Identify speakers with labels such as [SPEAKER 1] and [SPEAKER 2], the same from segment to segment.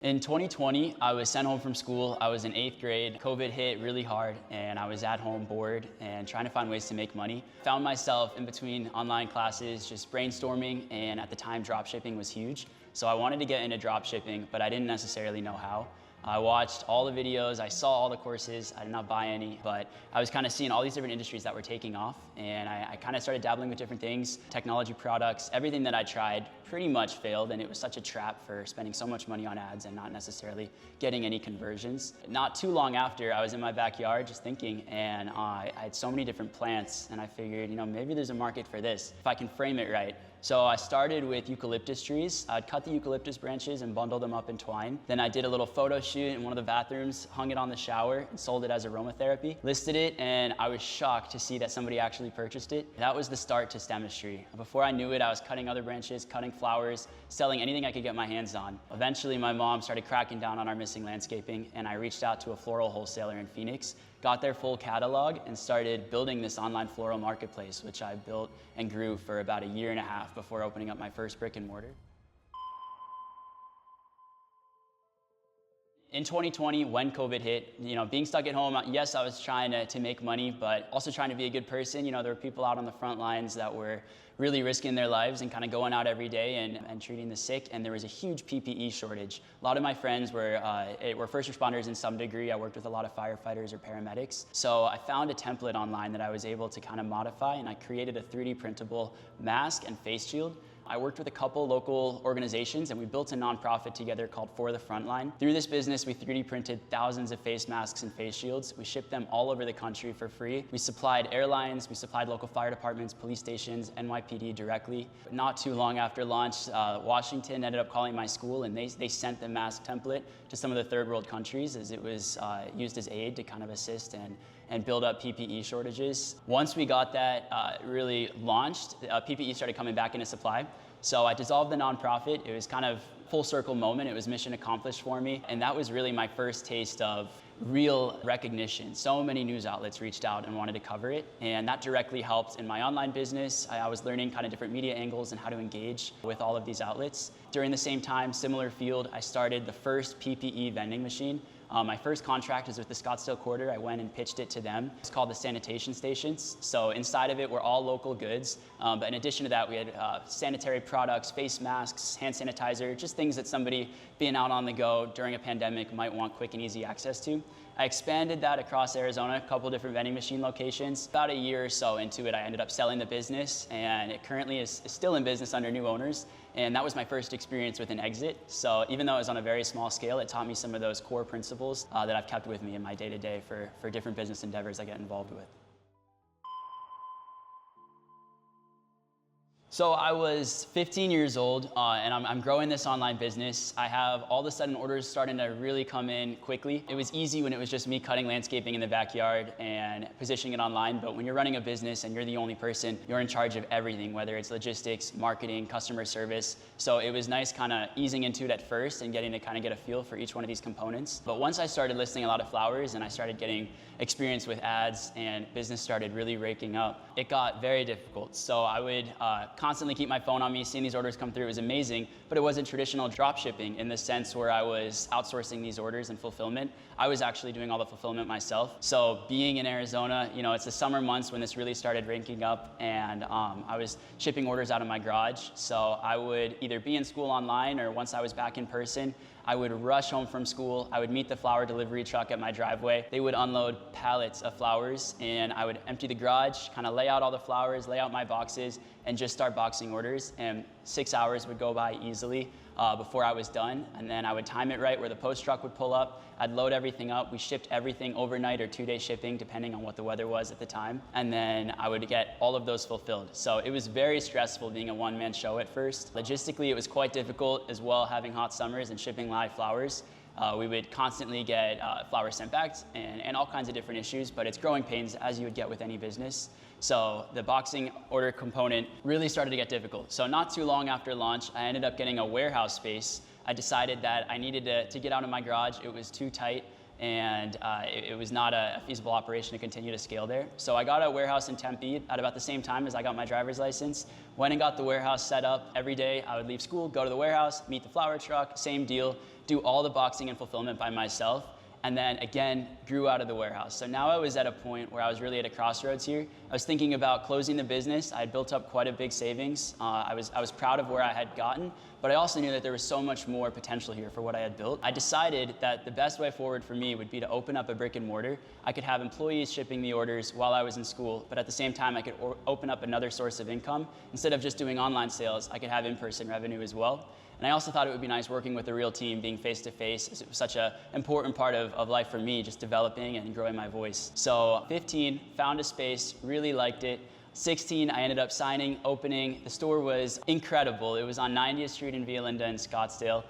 [SPEAKER 1] In 2020, I was sent home from school. I was in 8th grade. COVID hit really hard and I was at home bored and trying to find ways to make money. Found myself in between online classes just brainstorming, and at the time dropshipping was huge. So I wanted to get into dropshipping, but I didn't necessarily know how. I watched all the videos, I saw all the courses, I did not buy any, but I was kind of seeing all these different industries that were taking off, and I kind of started dabbling with different things, technology products. Everything that I tried pretty much failed, and it was such a trap for spending so much money on ads and not necessarily getting any conversions. Not too long after, I was in my backyard just thinking, and I had so many different plants, and I figured, maybe there's a market for this if I can frame it right. So I started with eucalyptus trees. I'd cut the eucalyptus branches and bundle them up in twine. Then I did a little photo shoot in one of the bathrooms, hung it on the shower, and sold it as aromatherapy. Listed it, and I was shocked to see that somebody actually purchased it. That was the start to Stemistry. Before I knew it, I was cutting other branches, cutting flowers, selling anything I could get my hands on. Eventually, my mom started cracking down on our missing landscaping, and I reached out to a floral wholesaler in Phoenix, got their full catalog, and started building this online floral marketplace, which I built and grew for about a year and a half before opening up my first brick and mortar. In 2020, when COVID hit, being stuck at home, yes, I was trying to make money, but also trying to be a good person. There were people out on the front lines that were really risking their lives and kind of going out every day and treating the sick, and there was a huge PPE shortage. A lot of my friends were first responders in some degree. I worked with a lot of firefighters or paramedics. So I found a template online that I was able to kind of modify, and I created a 3D printable mask and face shield. I worked with a couple local organizations, and we built a nonprofit together called For the Frontline. Through this business, we 3D printed thousands of face masks and face shields. We shipped them all over the country for free. We supplied airlines, we supplied local fire departments, police stations, NYPD directly. But not too long after launch, Washington ended up calling my school, and they sent the mask template to some of the third world countries, as it was used as aid to kind of assist and build up PPE shortages. Once we got that really launched, PPE started coming back into supply. So I dissolved the nonprofit. It was kind of full circle moment. It was mission accomplished for me. And that was really my first taste of real recognition. So many news outlets reached out and wanted to cover it. And that directly helped in my online business. I was learning kind of different media angles and how to engage with all of these outlets. During the same time, similar field, I started the first PPE vending machine. My first contract was with the Scottsdale Quarter. I went and pitched it to them. It's called the Sanitation Stations. So inside of it were all local goods. But in addition to that, we had sanitary products, face masks, hand sanitizer, just things that somebody being out on the go during a pandemic might want quick and easy access to. I expanded that across Arizona, a couple different vending machine locations. About a year or so into it, I ended up selling the business, and it currently is still in business under new owners. And that was my first experience with an exit. So even though it was on a very small scale, it taught me some of those core principles that I've kept with me in my day-to-day for different business endeavors I get involved with. So I was 15 years old, and I'm growing this online business. I have all of a sudden orders starting to really come in quickly. It was easy when it was just me cutting landscaping in the backyard and positioning it online, but when you're running a business and you're the only person, you're in charge of everything, whether it's logistics, marketing, customer service. So it was nice kind of easing into it at first and getting to kind of get a feel for each one of these components. But once I started listing a lot of flowers and I started getting experience with ads and business started really raking up, it got very difficult. So I would constantly keep my phone on me, seeing these orders come through. It was amazing, but it wasn't traditional drop shipping in the sense where I was outsourcing these orders and fulfillment. I was actually doing all the fulfillment myself. So being in Arizona, it's the summer months when this really started ranking up, and I was shipping orders out of my garage. So I would either be in school online, or once I was back in person, I would rush home from school. I would meet the flower delivery truck at my driveway. They would unload pallets of flowers, and I would empty the garage, kind of lay out all the flowers, lay out my boxes, and just start boxing orders. And 6 hours would go by easily before I was done. And then I would time it right where the post truck would pull up. I'd load everything up. We shipped everything overnight or 2-day shipping, depending on what the weather was at the time. And then I would get all of those fulfilled. So it was very stressful being a one-man show at first. Logistically, it was quite difficult as well, having hot summers and shipping live flowers. We would constantly get flowers sent back and all kinds of different issues, but it's growing pains as you would get with any business. So the boxing order component really started to get difficult. So not too long after launch, I ended up getting a warehouse space. I decided that I needed to get out of my garage. It was too tight, and it was not a feasible operation to continue to scale there. So I got a warehouse in Tempe at about the same time as I got my driver's license. Went and got the warehouse set up. Every day I would leave school, go to the warehouse, meet the flower truck, same deal. do all the boxing and fulfillment by myself, and then again grew out of the warehouse. So now I was at a point where I was really at a crossroads here. I was thinking about closing the business. I had built up quite a big savings. I was proud of where I had gotten, but I also knew that there was so much more potential here for what I had built. I decided that the best way forward for me would be to open up a brick and mortar. I could have employees shipping the orders while I was in school, but at the same time I could open up another source of income. Instead of just doing online sales, I could have in-person revenue as well. And I also thought it would be nice working with a real team, being face-to-face. It was such an important part of life for me, just developing and growing my voice. So 15, found a space, really liked it. 16, I ended up signing, opening. The store was incredible. It was on 90th Street in Via Linda in Scottsdale.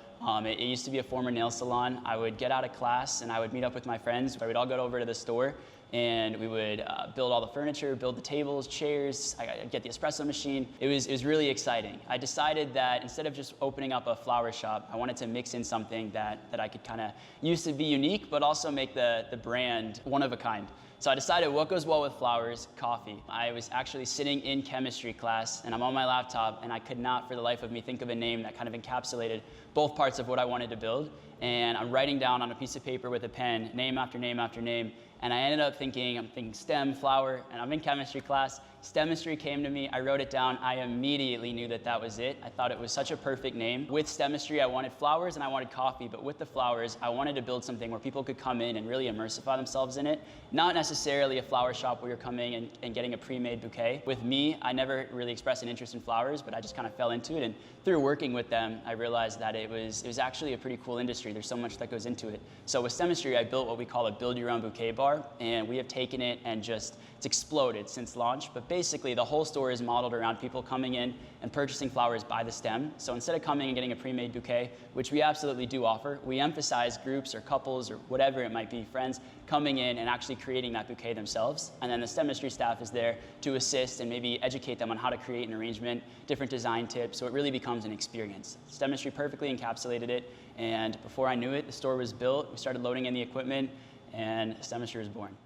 [SPEAKER 1] It used to be a former nail salon. I would get out of class and I would meet up with my friends. I would all go over to the store and we would build all the furniture, build the tables, chairs, I'd get the espresso machine. It was really exciting. I decided that instead of just opening up a flower shop, I wanted to mix in something that I could kind of use to be unique, but also make the brand one of a kind. So I decided what goes well with flowers? Coffee. I was actually sitting in chemistry class and I'm on my laptop and I could not for the life of me think of a name that kind of encapsulated both parts of what I wanted to build. And I'm writing down on a piece of paper with a pen, name after name after name. And I ended up thinking STEM, flower, and I'm in chemistry class. STEMistry came to me, I wrote it down. I immediately knew that that was it. I thought it was such a perfect name. With STEMistry, I wanted flowers and I wanted coffee, but with the flowers, I wanted to build something where people could come in and really immersify themselves in it. Not necessarily a flower shop where you're coming and getting a pre-made bouquet. With me, I never really expressed an interest in flowers, but I just kind of fell into it. And through working with them, I realized that it was actually a pretty cool industry. There's so much that goes into it. So with STEMistry, I built what we call a build your own bouquet bar, and we have taken it and it's exploded since launch. But basically, the whole store is modeled around people coming in and purchasing flowers by the stem. So instead of coming and getting a pre-made bouquet, which we absolutely do offer, we emphasize groups or couples or whatever it might be, friends, coming in and actually creating that bouquet themselves. And then the STEMistry staff is there to assist and maybe educate them on how to create an arrangement, different design tips, so it really becomes an experience. STEMistry perfectly encapsulated it, and before I knew it, the store was built, we started loading in the equipment, and STEMistry was born.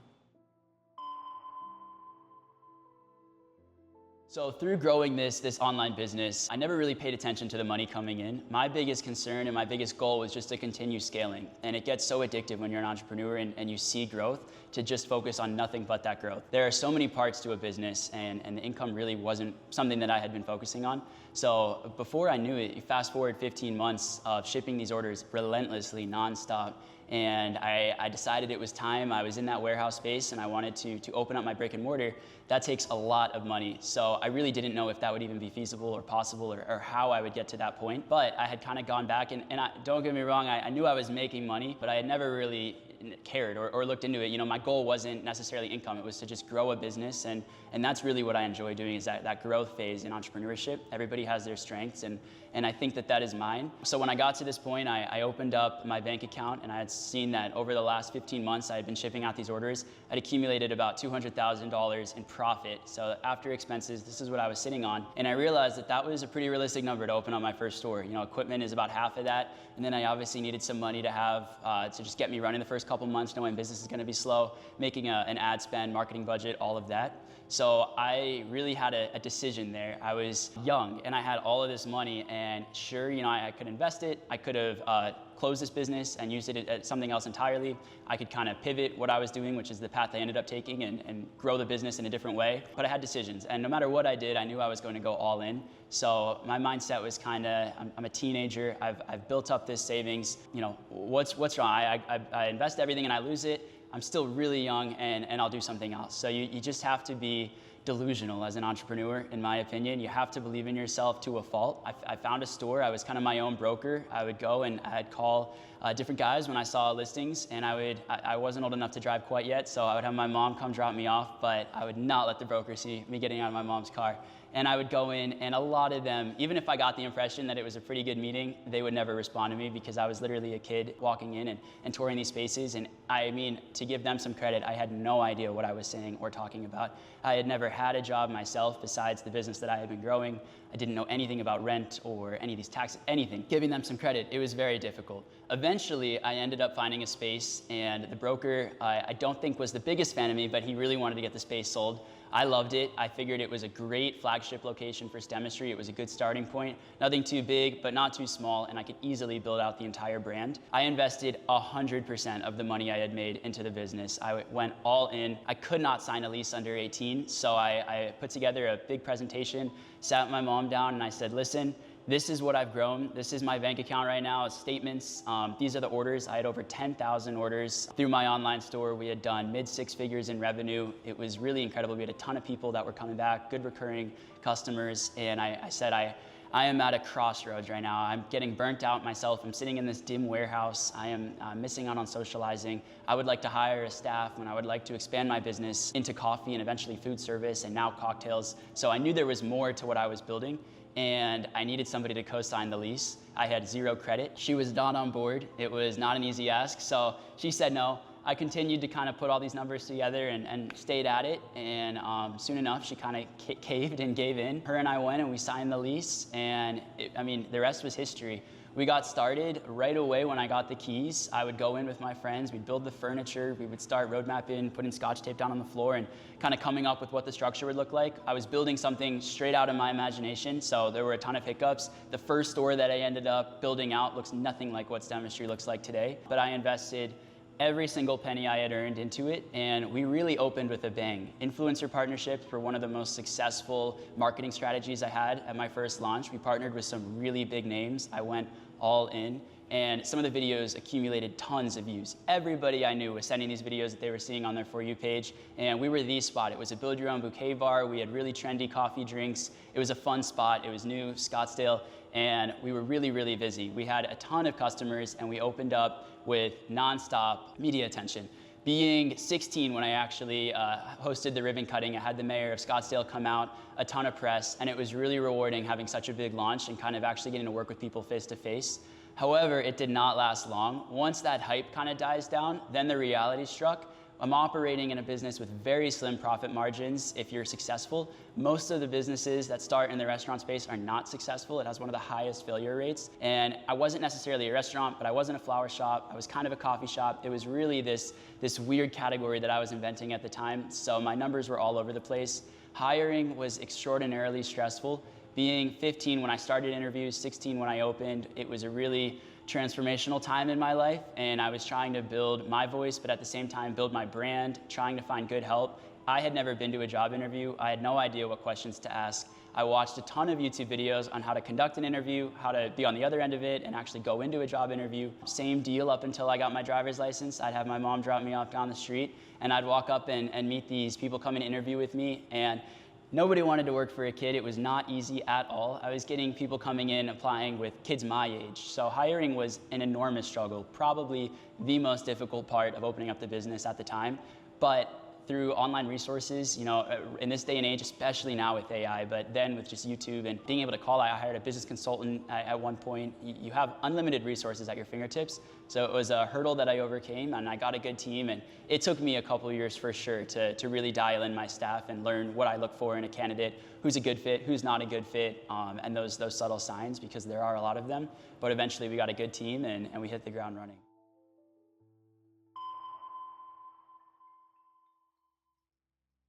[SPEAKER 1] So through growing this online business, I never really paid attention to the money coming in. My biggest concern and my biggest goal was just to continue scaling. And it gets so addictive when you're an entrepreneur and you see growth to just focus on nothing but that growth. There are so many parts to a business and the income really wasn't something that I had been focusing on. So before I knew it, you fast forward 15 months of shipping these orders relentlessly, nonstop. And I decided it was time. I was in that warehouse space and I wanted to open up my brick and mortar. That takes a lot of money. So I really didn't know if that would even be feasible or possible or how I would get to that point. But I had kind of gone back and don't get me wrong, I knew I was making money, but I had never really cared or looked into it. You know, my goal wasn't necessarily income. It was to just grow a business. And that's really what I enjoy doing is that growth phase in entrepreneurship. Everybody has their strengths and I think that is mine. So when I got to this point, I opened up my bank account and I had seen that over the last 15 months, I had been shipping out these orders. I'd accumulated about $200,000 in profit. So after expenses, this is what I was sitting on. And I realized that was a pretty realistic number to open up my first store. You know, equipment is about half of that. And then I obviously needed some money to have to just get me running the first couple months, knowing business is gonna be slow, making an ad spend, marketing budget, all of that. So I really had a decision there. I was young and I had all of this money and sure, you know, I could invest it. I could have closed this business and used it at something else entirely. I could kind of pivot what I was doing, which is the path I ended up taking and grow the business in a different way. But I had decisions and no matter what I did, I knew I was going to go all in. So my mindset was kind of, I'm a teenager. I've built up this savings. You know, what's wrong? I invest everything and I lose it. I'm still really young and I'll do something else. So you just have to be delusional as an entrepreneur, in my opinion. You have to believe in yourself to a fault. I found a store. I was kind of my own broker. I would go and I'd call different guys when I saw listings, and I wasn't old enough to drive quite yet, so I would have my mom come drop me off, but I would not let the broker see me getting out of my mom's car. And I would go in, and a lot of them, even if I got the impression that it was a pretty good meeting, they would never respond to me because I was literally a kid walking in and touring these spaces. And I mean, to give them some credit, I had no idea what I was saying or talking about. I had never had a job myself besides the business that I had been growing. I didn't know anything about rent or any of these taxes, anything. Giving them some credit, it was very difficult. Eventually, I ended up finding a space, and the broker, I don't think was the biggest fan of me, but he really wanted to get the space sold. I loved it. I figured it was a great flagship location for STEMistry. It was a good starting point. Nothing too big, but not too small, and I could easily build out the entire brand. I invested 100% of the money I had made into the business. I went all in. I could not sign a lease under 18, so I put together a big presentation, sat my mom down, and I said, listen, this is what I've grown. This is my bank account right now. It's statements. These are the orders. I had over 10,000 orders through my online store. We had done mid-6 figures in revenue. It was really incredible. We had a ton of people that were coming back, good recurring customers. And I said, I am at a crossroads right now. I'm getting burnt out myself. I'm sitting in this dim warehouse. I am missing out on socializing. I would like to hire a staff, and I would like to expand my business into coffee and eventually food service and now cocktails. So I knew there was more to what I was building, and I needed somebody to co-sign the lease. I had 0 credit. She was not on board. It was not an easy ask, so she said no. I continued to kind of put all these numbers together and stayed at it, and soon enough she kind of caved and gave in. Her and I went and we signed the lease, and the rest was history. We got started right away. When I got the keys, I would go in with my friends, we'd build the furniture, we would start road mapping, putting scotch tape down on the floor and kind of coming up with what the structure would look like. I was building something straight out of my imagination, so there were a ton of hiccups. The first store that I ended up building out looks nothing like what STEMistry looks like today, but I invested every single penny I had earned into it, and we really opened with a bang. Influencer partnerships were one of the most successful marketing strategies I had at my first launch. We partnered with some really big names. I went all in, and some of the videos accumulated tons of views. Everybody I knew was sending these videos that they were seeing on their For You page, and we were the spot. It was a build your own bouquet bar. We had really trendy coffee drinks. It was a fun spot. It was new, Scottsdale, and we were really, really busy. We had a ton of customers, and we opened up with nonstop media attention. Being 16 when I actually hosted the ribbon cutting, I had the mayor of Scottsdale come out, a ton of press, and it was really rewarding having such a big launch and kind of actually getting to work with people face to face. However, it did not last long. Once that hype kind of dies down, then the reality struck. I'm operating in a business with very slim profit margins if you're successful. Most of the businesses that start in the restaurant space are not successful. It has one of the highest failure rates. And I wasn't necessarily a restaurant, but I wasn't a flower shop. I was kind of a coffee shop. It was really this weird category that I was inventing at the time. So my numbers were all over the place. Hiring was extraordinarily stressful. Being 15 when I started interviews, 16 when I opened, it was a really transformational time in my life, and I was trying to build my voice, but at the same time build my brand, trying to find good help. I had never been to a job interview. I had no idea what questions to ask. I watched a ton of YouTube videos on how to conduct an interview, how to be on the other end of it and actually go into a job interview. Same deal up until I got my driver's license. I'd have my mom drop me off down the street, and I'd walk up and meet these people coming to interview with me, and nobody wanted to work for a kid. It was not easy at all. I was getting people coming in applying with kids my age. So hiring was an enormous struggle, probably the most difficult part of opening up the business at the time. But through online resources, in this day and age, especially now with AI, but then with just YouTube and being able to call, I hired a business consultant at one point. You have unlimited resources at your fingertips. So it was a hurdle that I overcame, and I got a good team, and it took me a couple of years for sure to really dial in my staff and learn what I look for in a candidate, who's a good fit, who's not a good fit, and those subtle signs, because there are a lot of them. But eventually we got a good team, and we hit the ground running.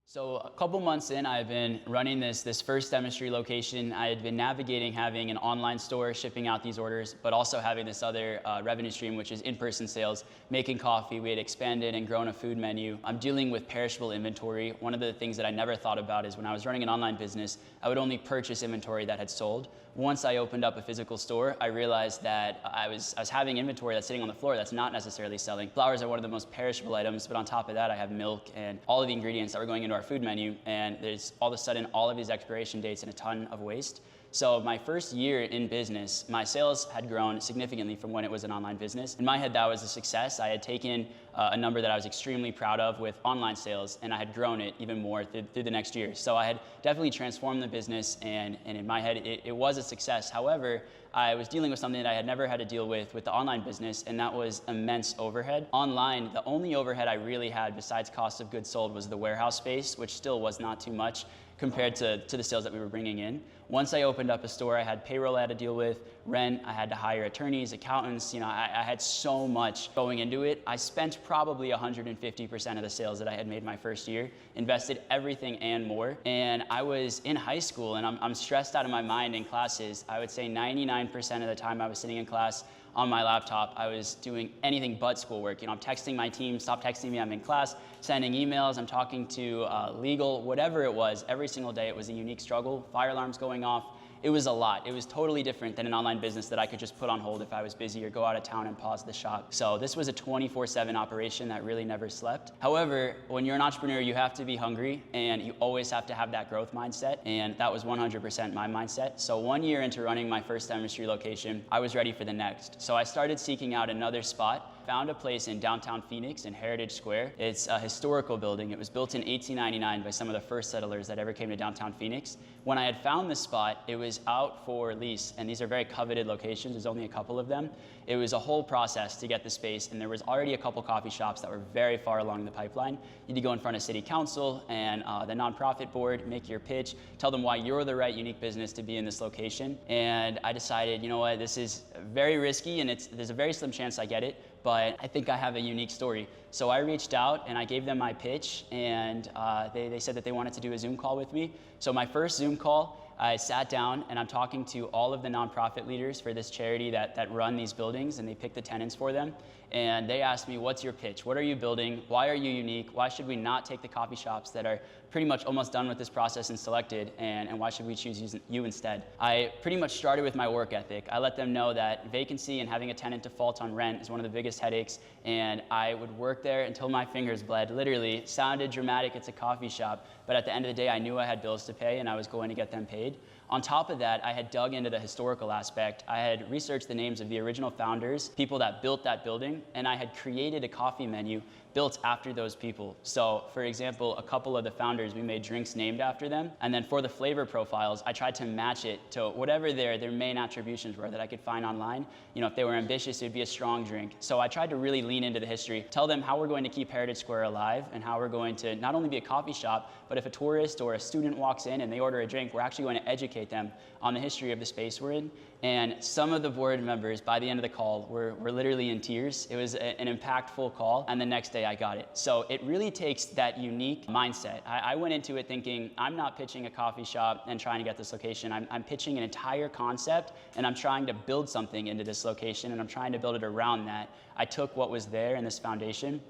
[SPEAKER 1] So a couple months in, I've been running this first STEMistry location. I had been navigating having an online store, shipping out these orders, but also having this other revenue stream, which is in-person sales, making coffee. We had expanded and grown a food menu. I'm dealing with perishable inventory. One of the things that I never thought about is when I was running an online business, I would only purchase inventory that had sold. Once I opened up a physical store, I realized that I was having inventory that's sitting on the floor that's not necessarily selling. Flowers are one of the most perishable items, but on top of that, I have milk and all of the ingredients that were going into our food menu, and there's all of a sudden all of these expiration dates and a ton of waste. So my first year in business, my sales had grown significantly from when it was an online business. In my head, that was a success. I had taken a number that I was extremely proud of with online sales, and I had grown it even more through the next year. So I had definitely transformed the business, and in my head, it was a success. However, I was dealing with something that I had never had to deal with the online business, and that was immense overhead. Online, the only overhead I really had besides cost of goods sold was the warehouse space, which still was not too much. compared to the sales that we were bringing in. Once I opened up a store, I had payroll I had to deal with, rent, I had to hire attorneys, accountants, I had so much going into it. I spent probably 150% of the sales that I had made my first year, invested everything and more. And I was in high school and I'm stressed out of my mind in classes. I would say 99% of the time I was sitting in class on my laptop, I was doing anything but schoolwork. I'm texting my team, stop texting me, I'm in class, sending emails, I'm talking to legal, whatever it was. Every single day it was a unique struggle, fire alarms going off. It was a lot. It was totally different than an online business that I could just put on hold if I was busy or go out of town and pause the shop. So this was a 24/7 operation that really never slept. However, when you're an entrepreneur, you have to be hungry and you always have to have that growth mindset. And that was 100% my mindset. So 1 year into running my first STEMistry location, I was ready for the next. So I started seeking out another spot. Found a place in downtown Phoenix in Heritage Square. It's a historical building. It was built in 1899 by some of the first settlers that ever came to downtown Phoenix. When I had found this spot, it was out for lease, and these are very coveted locations. There's only a couple of them. It was a whole process to get the space, and there was already a couple coffee shops that were very far along the pipeline. You had to go in front of city council and the nonprofit board, make your pitch, tell them why you're the right unique business to be in this location. And I decided, you know what, this is very risky, and there's a very slim chance I get it, but I think I have a unique story. So I reached out and I gave them my pitch, and they said that they wanted to do a Zoom call with me. So my first Zoom call, I sat down and I'm talking to all of the nonprofit leaders for this charity that run these buildings, and they pick the tenants for them. And they asked me, what's your pitch? What are you building? Why are you unique? Why should we not take the coffee shops that are pretty much almost done with this process and selected, and why should we choose you instead? I pretty much started with my work ethic. I let them know that vacancy and having a tenant default on rent is one of the biggest headaches, and I would work there until my fingers bled. Literally, it sounded dramatic, it's a coffee shop, but at the end of the day, I knew I had bills to pay and I was going to get them paid. On top of that, I had dug into the historical aspect. I had researched the names of the original founders, people that built that building, and I had created a coffee menu built after those people. So, for example, a couple of the founders, we made drinks named after them. And then for the flavor profiles, I tried to match it to whatever their main attributions were that I could find online. If they were ambitious, it would be a strong drink. So I tried to really lean into the history, tell them how we're going to keep Heritage Square alive and how we're going to not only be a coffee shop, but if a tourist or a student walks in and they order a drink, we're actually going to educate them on the history of the space we're in. And some of the board members, by the end of the call, were literally in tears. It was an impactful call, and the next day I got it. So it really takes that unique mindset. I went into it thinking, I'm not pitching a coffee shop and trying to get this location. I'm pitching an entire concept, and I'm trying to build something into this location, and I'm trying to build it around that. I took what was there in this foundation,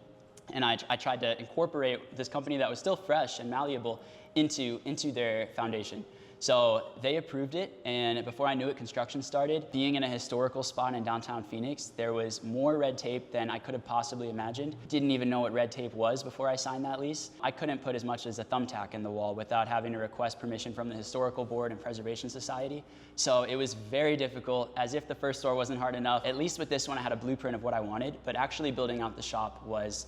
[SPEAKER 1] and I tried to incorporate this company that was still fresh and malleable into their foundation. So they approved it, and before I knew it, construction started. Being in a historical spot in downtown Phoenix, there was more red tape than I could have possibly imagined. Didn't even know what red tape was before I signed that lease. I couldn't put as much as a thumbtack in the wall without having to request permission from the Historical Board and Preservation Society. So it was very difficult, as if the first store wasn't hard enough. At least with this one, I had a blueprint of what I wanted, but actually building out the shop was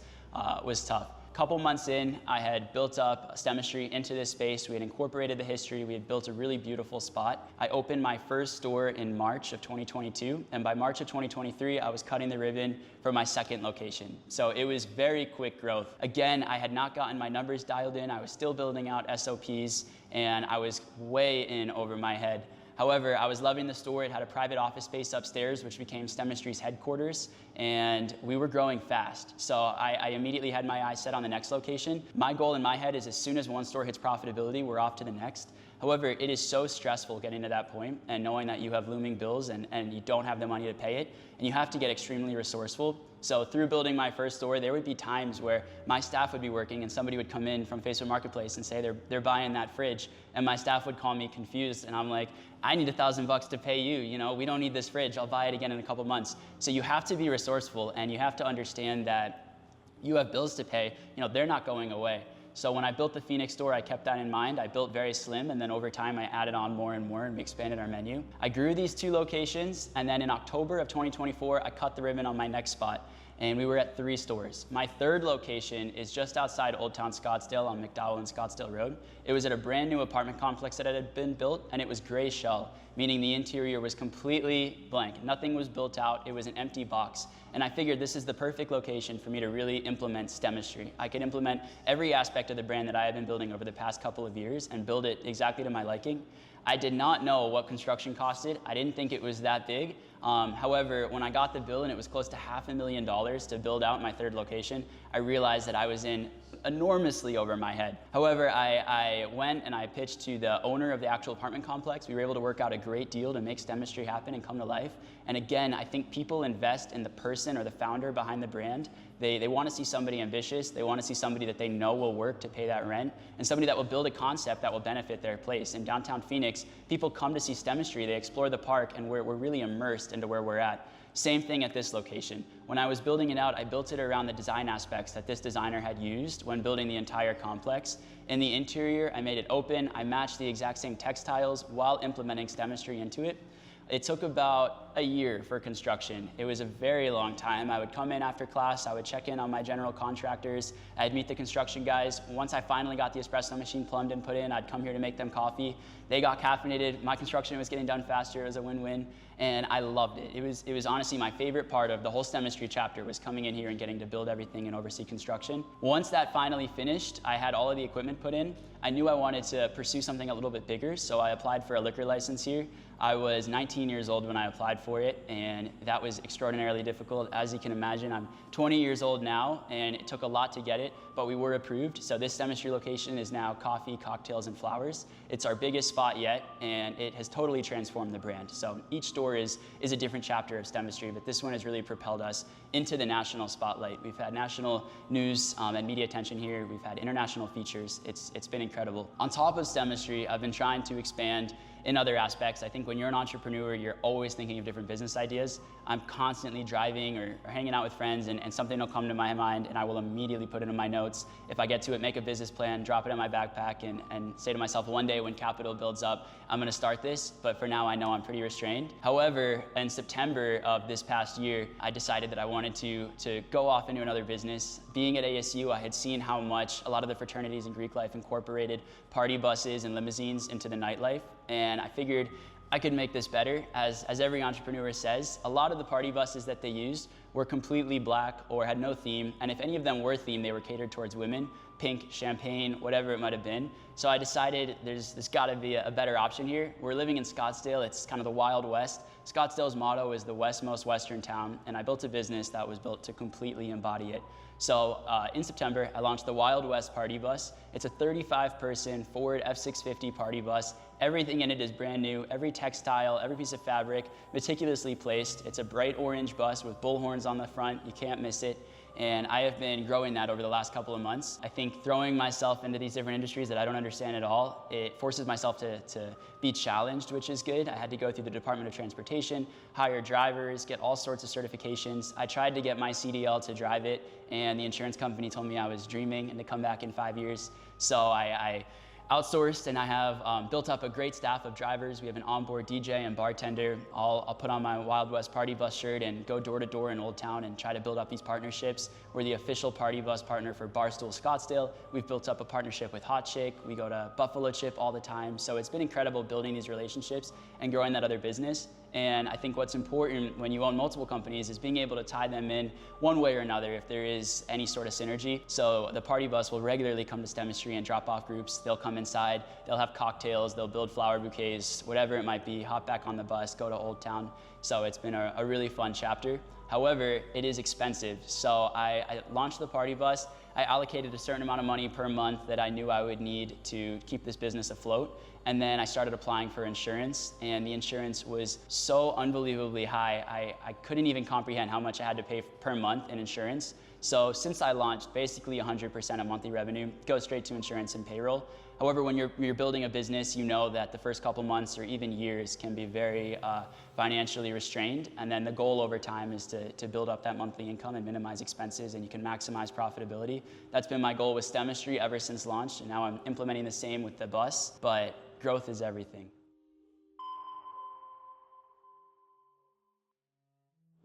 [SPEAKER 1] tough. Couple months in, I had built up STEMistry into this space. We had incorporated the history. We had built a really beautiful spot. I opened my first store in March of 2022, and by March of 2023, I was cutting the ribbon for my second location. So it was very quick growth. Again, I had not gotten my numbers dialed in. I was still building out SOPs, and I was way in over my head. However, I was loving the store. It had a private office space upstairs, which became STEMistry's headquarters, and we were growing fast. So I immediately had my eyes set on the next location. My goal in my head is as soon as one store hits profitability, we're off to the next. However, it is so stressful getting to that point and knowing that you have looming bills and you don't have the money to pay it, and you have to get extremely resourceful. So through building my first store, there would be times where my staff would be working and somebody would come in from Facebook Marketplace and say they're buying that fridge, and my staff would call me confused, and I'm like, I need $1,000 to pay you, we don't need this fridge, I'll buy it again in a couple months. So you have to be resourceful, and you have to understand that you have bills to pay, they're not going away. So when I built the Phoenix store, I kept that in mind. I built very slim, and then over time I added on more and more, and we expanded our menu. I grew these 2 locations, and then in October of 2024, I cut the ribbon on my next spot, and we were at 3 stores. My third location is just outside Old Town Scottsdale on McDowell and Scottsdale Road. It was at a brand new apartment complex that had been built, and it was gray shell. meaning the interior was completely blank. Nothing was built out. It was an empty box. And I figured this is the perfect location for me to really implement STEMistry. I could implement every aspect of the brand that I have been building over the past couple of years and build it exactly to my liking. I did not know what construction costed. I didn't think it was that big. However, when I got the bill and it was close to $500,000 to build out my third location, I realized that I was in enormously over my head. However, I went and I pitched to the owner of the actual apartment complex. We were able to work out a great deal to make STEMistry happen and come to life. And again, I think people invest in the person or the founder behind the brand. They want to see somebody ambitious. They want to see somebody that they know will work to pay that rent, and somebody that will build a concept that will benefit their place. In downtown Phoenix, people come to see STEMistry. They explore the park, and we're really immersed into where we're at. Same thing at this location. When I was building it out, I built it around the design aspects that this designer had used when building the entire complex. In the interior, I made it open. I matched the exact same textiles while implementing STEMistry into it. It took about a year for construction. It was a very long time. I would come in after class, I would check in on my general contractors, I'd meet the construction guys. Once I finally got the espresso machine plumbed and put in, I'd come here to make them coffee. They got caffeinated, my construction was getting done faster, it was a win-win, and I loved it. It was honestly my favorite part of the whole STEMistry chapter was coming in here and getting to build everything and oversee construction. Once that finally finished, I had all of the equipment put in. I knew I wanted to pursue something a little bit bigger, so I applied for a liquor license here. I was 19 years old when I applied for it, and that was extraordinarily difficult. As you can imagine, I'm 20 years old now, and it took a lot to get it, but we were approved. So this STEMistry location is now coffee, cocktails, and flowers. It's our biggest spot yet, and it has totally transformed the brand. So each store is a different chapter of STEMistry, but this one has really propelled us into the national spotlight. We've had national news and media attention here. We've had international features. It's been incredible. On top of STEMistry, I've been trying to expand in other aspects. I think when you're an entrepreneur, you're always thinking of different business ideas. I'm constantly driving or hanging out with friends, and something will come to my mind, and I will immediately put it in my notes. If I get to it, make a business plan, drop it in my backpack, and say to myself, one day when capital builds up, I'm gonna start this, but for now I know I'm pretty restrained. However, in September of this past year, I decided that I wanted to go off into another business. Being at ASU, I had seen how much a lot of the fraternities in Greek life incorporated party buses and limousines into the nightlife, and I figured I could make this better. As every entrepreneur says, a lot of the party buses that they used were completely black or had no theme, and if any of them were themed, they were catered towards women, pink, champagne, whatever it might have been. So I decided there's gotta be a better option here. We're living in Scottsdale, it's kind of the Wild West. Scottsdale's motto is the westmost western town, and I built a business that was built to completely embody it. So in September, I launched the Wild West Party Bus. It's a 35-person Ford F650 party bus. Everything in it is brand new. Every textile, every piece of fabric, meticulously placed. It's a bright orange bus with bullhorns on the front. You can't miss it. And I have been growing that over the last couple of months. I think throwing myself into these different industries that I don't understand at all, it forces myself to be challenged, which is good. I had to go through the Department of Transportation, hire drivers, get all sorts of certifications. I tried to get my CDL to drive it, and the insurance company told me I was dreaming and to come back in 5 years. So I outsourced, and I have built up a great staff of drivers. We have an onboard DJ and bartender. I'll put on my Wild West Party Bus shirt and go door to door in Old Town and try to build up these partnerships. We're the official party bus partner for Barstool Scottsdale. We've built up a partnership with Hot Chick. We go to Buffalo Chip all the time. So it's been incredible building these relationships and growing that other business. And I think what's important when you own multiple companies is being able to tie them in one way or another if there is any sort of synergy. So the party bus will regularly come to STEMistry and drop off groups. They'll come inside, they'll have cocktails, they'll build flower bouquets, whatever it might be, hop back on the bus, go to Old Town. So it's been a really fun chapter. However, it is expensive. So I launched the party bus. I allocated a certain amount of money per month that I knew I would need to keep this business afloat. And then I started applying for insurance, and the insurance was so unbelievably high, I couldn't even comprehend how much I had to pay per month in insurance. So since I launched, basically 100% of monthly revenue goes straight to insurance and payroll. However, when you're building a business, you know that the first couple months or even years can be very financially restrained. And then the goal over time is to build up that monthly income and minimize expenses, and you can maximize profitability. That's been my goal with STEMistry ever since launch, and now I'm implementing the same with the bus, but growth is everything.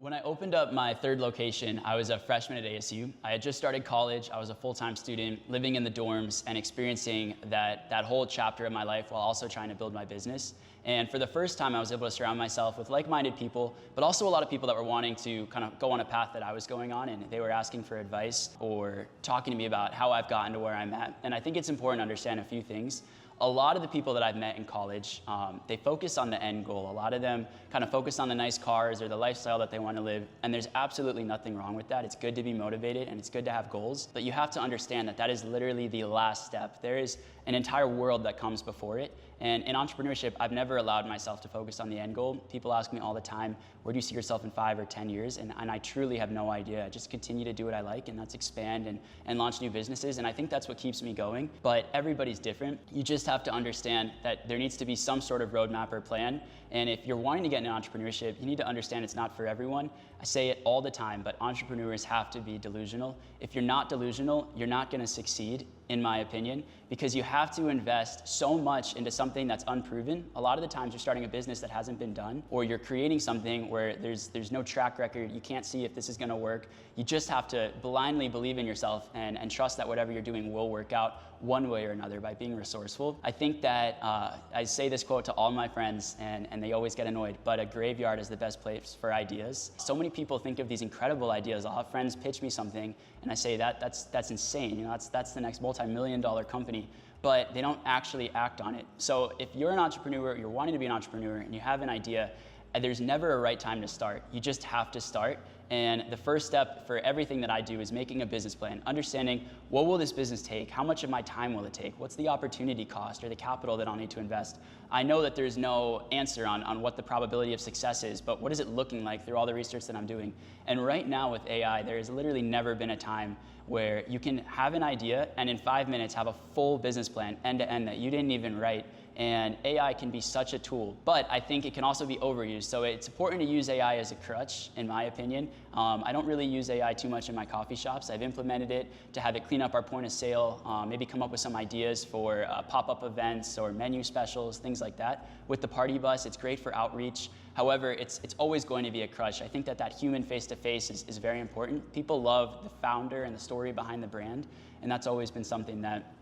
[SPEAKER 1] When I opened up my third location, I was a freshman at ASU. I had just started college. I was a full-time student living in the dorms and experiencing that whole chapter of my life while also trying to build my business. And for the first time, I was able to surround myself with like-minded people, but also a lot of people that were wanting to kind of go on a path that I was going on, and they were asking for advice or talking to me about how I've gotten to where I'm at. And I think it's important to understand a few things. A lot of the people that I've met in college, they focus on the end goal. A lot of them kind of focus on the nice cars or the lifestyle that they want to live, and there's absolutely nothing wrong with that. It's good to be motivated and it's good to have goals, but you have to understand that that is literally the last step. There is an entire world that comes before it, and in entrepreneurship, I've never allowed myself to focus on the end goal. People ask me all the time, where do you see yourself in 5 or 10 years? And I truly have no idea. I just continue to do what I like, and that's expand and launch new businesses, and I think that's what keeps me going. But everybody's different. You just have to understand that there needs to be some sort of roadmap or plan, and if you're wanting to get into entrepreneurship, you need to understand it's not for everyone. I say it all the time, but entrepreneurs have to be delusional. If you're not delusional, you're not going to succeed, in my opinion, because you have to invest so much into something that's unproven. A lot of the times you're starting a business that hasn't been done, or you're creating something where there's no track record. You can't see if this is going to work. You just have to blindly believe in yourself and trust that whatever you're doing will work out one way or another by being resourceful. I think that I say this quote to all my friends, and they always get annoyed, but a graveyard is the best place for ideas. So many people think of these incredible ideas. I'll have friends pitch me something, and I say that's insane. You know, that's the next multi-million-dollar company, but they don't actually act on it. So if you're an entrepreneur, you're wanting to be an entrepreneur, and you have an idea, there's never a right time to start. You just have to start. And the first step for everything that I do is making a business plan, understanding what will this business take? How much of my time will it take? What's the opportunity cost or the capital that I'll need to invest? I know that there's no answer on what the probability of success is, but what is it looking like through all the research that I'm doing? And right now with AI, there has literally never been a time where you can have an idea and in 5 minutes have a full business plan end to end that you didn't even write. And AI can be such a tool, but I think it can also be overused. So it's important to use AI as a crutch, in my opinion. I don't really use AI too much in my coffee shops. I've implemented it to have it clean up our point of sale, maybe come up with some ideas for pop-up events or menu specials, things like that. With the Party Bus, it's great for outreach. However, it's always going to be a crutch. I think that human face-to-face is very important. People love the founder and the story behind the brand, and that's always been something that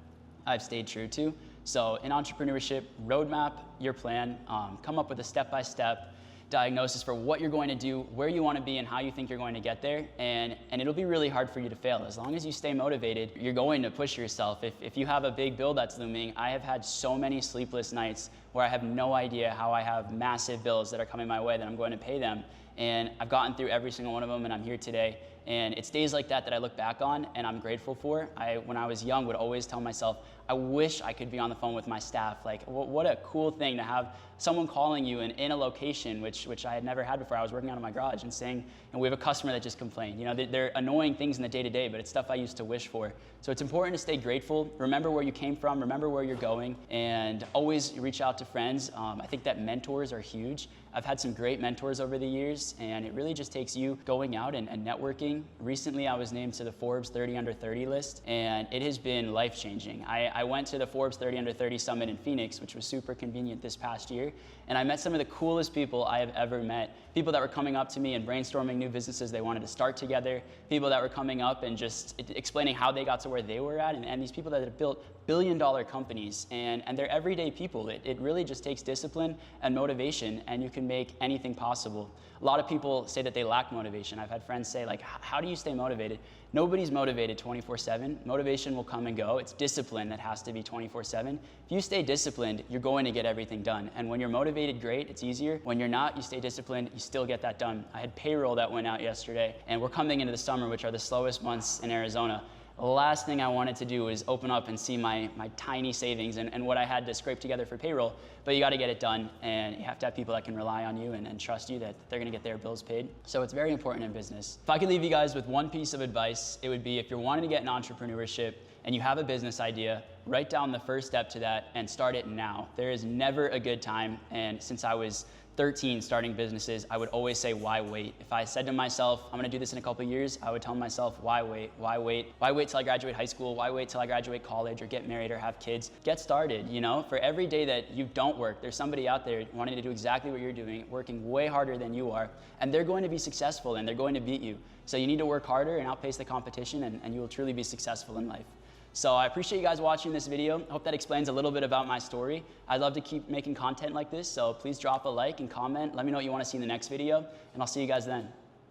[SPEAKER 1] I've stayed true to. So in entrepreneurship, roadmap your plan, come up with a step-by-step diagnosis for what you're going to do, where you want to be, and how you think you're going to get there. And it'll be really hard for you to fail. As long as you stay motivated, you're going to push yourself. If you have a big bill that's looming, I have had so many sleepless nights where I have no idea how I have massive bills that are coming my way that I'm going to pay them. And I've gotten through every single one of them, and I'm here today. And it's days like that I look back on and I'm grateful for. When I was young, would always tell myself, I wish I could be on the phone with my staff. Like, what a cool thing to have someone calling you in a location, which I had never had before. I was working out of my garage and saying, and we have a customer that just complained. You know, they're annoying things in the day-to-day, but it's stuff I used to wish for. So it's important to stay grateful. Remember where you came from, remember where you're going, and always reach out to friends. I think that mentors are huge. I've had some great mentors over the years, and it really just takes you going out and networking. Recently, I was named to the Forbes 30 Under 30 list, and it has been life-changing. I went to the Forbes 30 Under 30 Summit in Phoenix, which was super convenient this past year, and I met some of the coolest people I have ever met. People that were coming up to me and brainstorming new businesses they wanted to start together, people that were coming up and just explaining how they got to where they were at, and these people that have built billion-dollar companies, and they're everyday people. It really just takes discipline and motivation, and you can make anything possible. A lot of people say that they lack motivation. I've had friends say, like, how do you stay motivated? Nobody's motivated 24/7. Motivation will come and go. It's discipline that has to be 24/7. If you stay disciplined, you're going to get everything done. And when you're motivated, great, it's easier. When you're not, you stay disciplined, you still get that done. I had payroll that went out yesterday, and we're coming into the summer, which are the slowest months in Arizona. The last thing I wanted to do was open up and see my tiny savings and what I had to scrape together for payroll. But you got to get it done, and you have to have people that can rely on you and trust you that they're going to get their bills paid. So it's very important in business. If I could leave you guys with one piece of advice, it would be if you're wanting to get in entrepreneurship and you have a business idea, write down the first step to that and start it now. There is never a good time, and since I was 13 starting businesses, I would always say, why wait? If I said to myself, I'm gonna do this in a couple years, I would tell myself, why wait? Why wait? Why wait till I graduate high school? Why wait till I graduate college or get married or have kids? Get started, you know? For every day that you don't work, there's somebody out there wanting to do exactly what you're doing, working way harder than you are, and they're going to be successful and they're going to beat you. So you need to work harder and outpace the competition, and you will truly be successful in life. So I appreciate you guys watching this video. I hope that explains a little bit about my story. I'd love to keep making content like this, so please drop a like and comment. Let me know what you want to see in the next video, and I'll see you guys then.